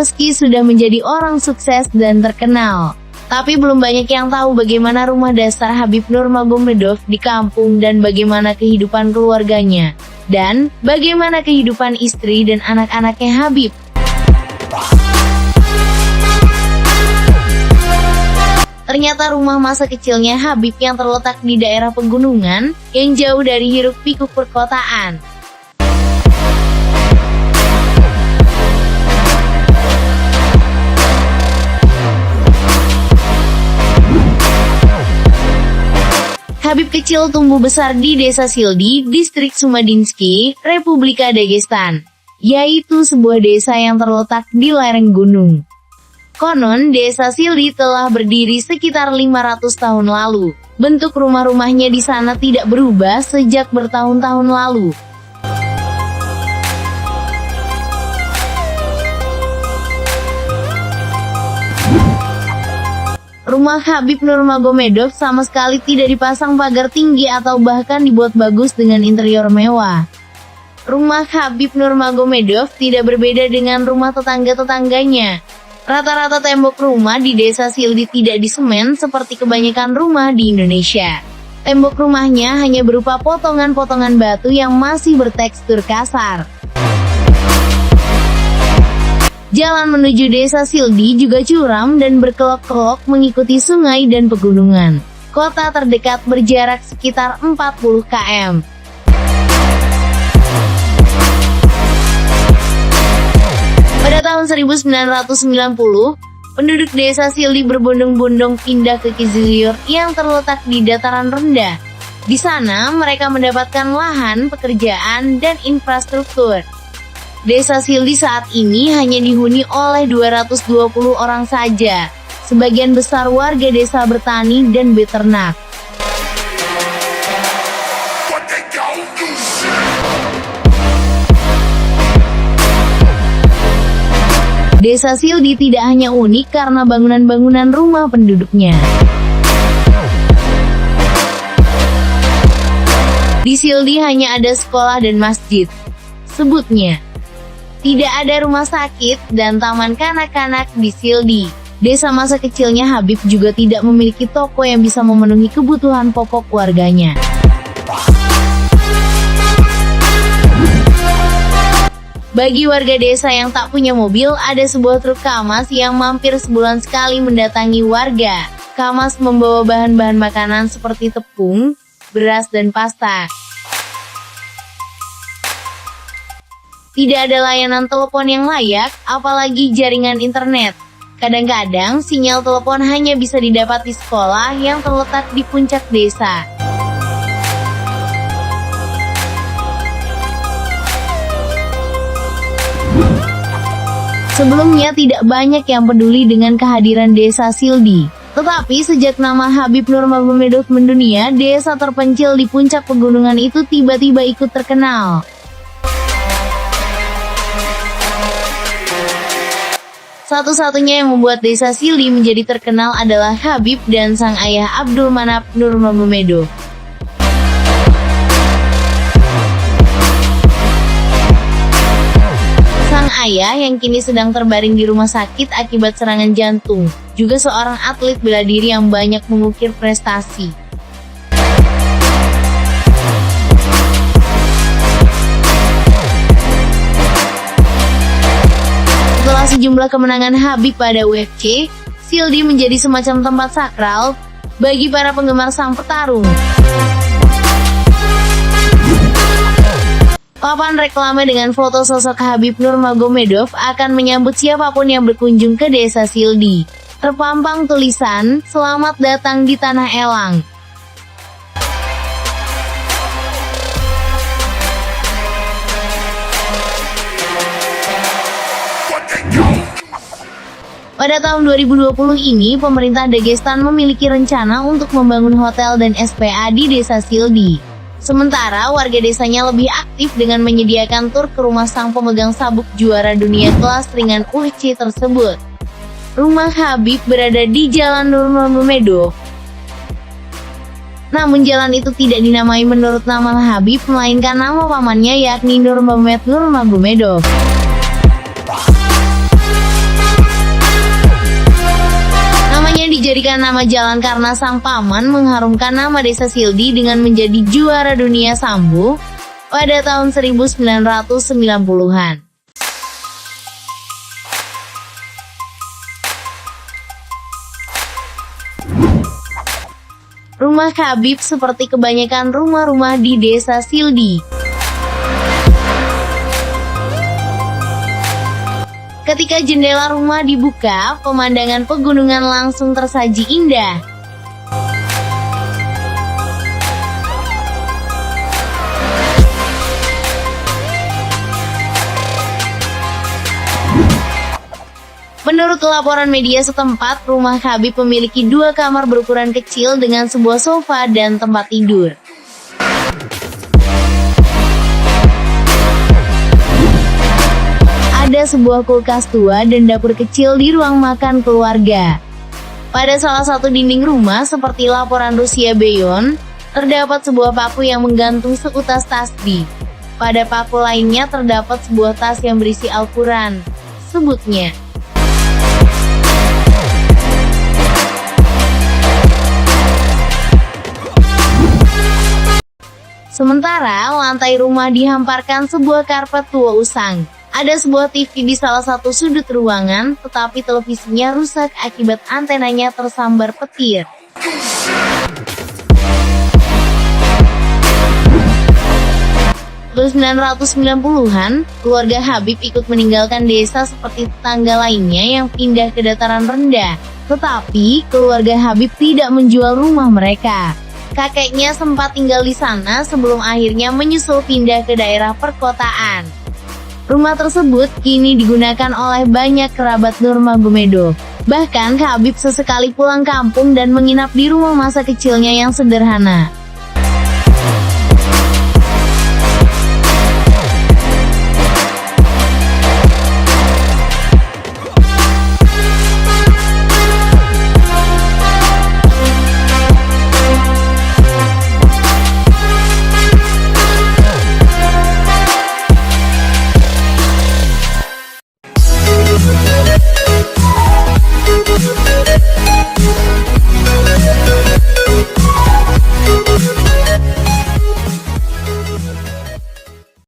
Meski sudah menjadi orang sukses dan terkenal, tapi belum banyak yang tahu bagaimana rumah dasar Habib Nurmagomedov di kampung dan bagaimana kehidupan keluarganya. Dan bagaimana kehidupan istri dan anak-anaknya Habib. Ternyata rumah masa kecilnya Habib yang terletak di daerah pegunungan, yang jauh dari hiruk-pikuk perkotaan. Habib kecil tumbuh besar di Desa Sildi, Distrik Sumadinsky, Republika Dagestan, yaitu sebuah desa yang terletak di lereng gunung. Konon, Desa Sildi telah berdiri sekitar 500 tahun lalu. Bentuk rumah-rumahnya di sana tidak berubah sejak bertahun-tahun lalu. Rumah Habib Nurmagomedov sama sekali tidak dipasang pagar tinggi atau bahkan dibuat bagus dengan interior mewah. Rumah Habib Nurmagomedov tidak berbeda dengan rumah tetangga-tetangganya. Rata-rata tembok rumah di Desa Sildi tidak disemen seperti kebanyakan rumah di Indonesia. Tembok rumahnya hanya berupa potongan-potongan batu yang masih bertekstur kasar. Jalan menuju Desa Sildi juga curam dan berkelok-kelok mengikuti sungai dan pegunungan. Kota terdekat berjarak sekitar 40 km. Pada tahun 1990, penduduk Desa Sildi berbondong-bondong pindah ke Kizilur yang terletak di dataran rendah. Di sana mereka mendapatkan lahan, pekerjaan, dan infrastruktur. Desa Sildi saat ini hanya dihuni oleh 220 orang saja. Sebagian besar warga desa bertani dan beternak. Desa Sildi tidak hanya unik karena bangunan-bangunan rumah penduduknya. Di Sildi hanya ada sekolah dan masjid. Sebutnya, tidak ada rumah sakit dan taman kanak-kanak di Sildi. Desa masa kecilnya Habib juga tidak memiliki toko yang bisa memenuhi kebutuhan pokok warganya. Bagi warga desa yang tak punya mobil, ada sebuah truk Kamas yang mampir sebulan sekali mendatangi warga. Kamas membawa bahan-bahan makanan seperti tepung, beras, dan pasta. Tidak ada layanan telepon yang layak, apalagi jaringan internet. Kadang-kadang, sinyal telepon hanya bisa didapat di sekolah yang terletak di puncak desa. Sebelumnya tidak banyak yang peduli dengan kehadiran Desa Sildi. Tetapi sejak nama Habib Nurmagomedov mendunia, desa terpencil di puncak pegunungan itu tiba-tiba ikut terkenal. Satu-satunya yang membuat Desa Sildi menjadi terkenal adalah Habib dan sang ayah Abdul Manap Nurmagomedov. Sang ayah yang kini sedang terbaring di rumah sakit akibat serangan jantung, juga seorang atlet bela diri yang banyak mengukir prestasi. Setelah sejumlah kemenangan Habib pada UFC, Sildi menjadi semacam tempat sakral bagi para penggemar sang petarung. Papan reklame dengan foto sosok Habib Nurmagomedov akan menyambut siapapun yang berkunjung ke Desa Sildi. Terpampang tulisan, "Selamat datang di Tanah Elang." Pada tahun 2020 ini, pemerintah Dagestan memiliki rencana untuk membangun hotel dan SPA di Desa Sildi. Sementara warga desanya lebih aktif dengan menyediakan tur ke rumah sang pemegang sabuk juara dunia kelas ringan UFC tersebut. Rumah Habib berada di Jalan Nurmagomedov. Namun jalan itu tidak dinamai menurut nama Habib, melainkan nama pamannya yakni Nurmagomed Nurmagomedov. Namanya dijadikan nama jalan karena sang paman mengharumkan nama desa Sildi dengan menjadi juara dunia sambo pada tahun 1990-an. Rumah Habib seperti kebanyakan rumah-rumah di desa Sildi. Ketika jendela rumah dibuka, pemandangan pegunungan langsung tersaji indah. Menurut laporan media setempat, rumah Habib memiliki 2 kamar berukuran kecil dengan sebuah sofa dan tempat tidur. Ada sebuah kulkas tua dan dapur kecil di ruang makan keluarga. Pada salah satu dinding rumah, seperti laporan Rusia Beyon, terdapat sebuah paku yang menggantung seutas tasbih. Pada paku lainnya terdapat sebuah tas yang berisi Al-Quran, sebutnya. Sementara, lantai rumah dihamparkan sebuah karpet tua usang. Ada sebuah TV di salah satu sudut ruangan, tetapi televisinya rusak akibat antenanya tersambar petir. Tahun 1990-an, keluarga Habib ikut meninggalkan desa seperti tetangga lainnya yang pindah ke dataran rendah. Tetapi, keluarga Habib tidak menjual rumah mereka. Kakeknya sempat tinggal di sana sebelum akhirnya menyusul pindah ke daerah perkotaan. Rumah tersebut kini digunakan oleh banyak kerabat Nurmagomedov. Bahkan Habib sesekali pulang kampung dan menginap di rumah masa kecilnya yang sederhana.